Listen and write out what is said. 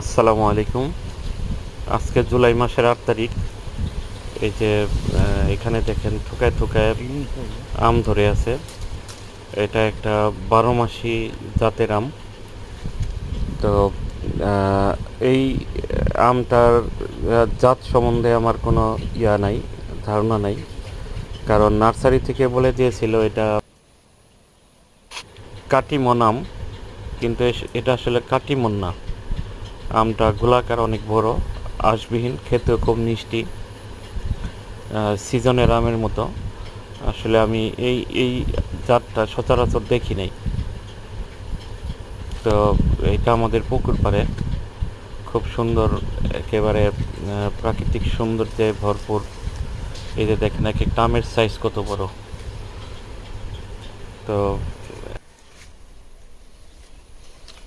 আসসালামু আলাইকুম। আজকে জুলাই মাসের 8 তারিখ। এই যে এখানে দেখেন থোকায় থোকায় আম ধরে আছে। এটা একটা 12 মাসি জাতের আম। তো আহ, এই আমটার জাত সম্বন্ধে আমার কোনো নাই, ধারণা নাই। কারণ নার্সারি থেকে বলে দিয়েছিল এটা কাটিমন আম, কিন্তু এটা আসলে কাটিমন না। আমটা গোলাকার, অনেক বড়, আঁশবিহীন, খেতেও খুব মিষ্টি, সিজনের আমের মতো। আসলে আমি এই এই জাতটা সচরাচর দেখি নাই। তো এটা আমাদের পুকুর পাড়ে, খুব সুন্দর, একেবারে প্রাকৃতিক সৌন্দর্যে ভরপুর। এই যে দেখেন এক একটা আমের সাইজ কত বড়। তো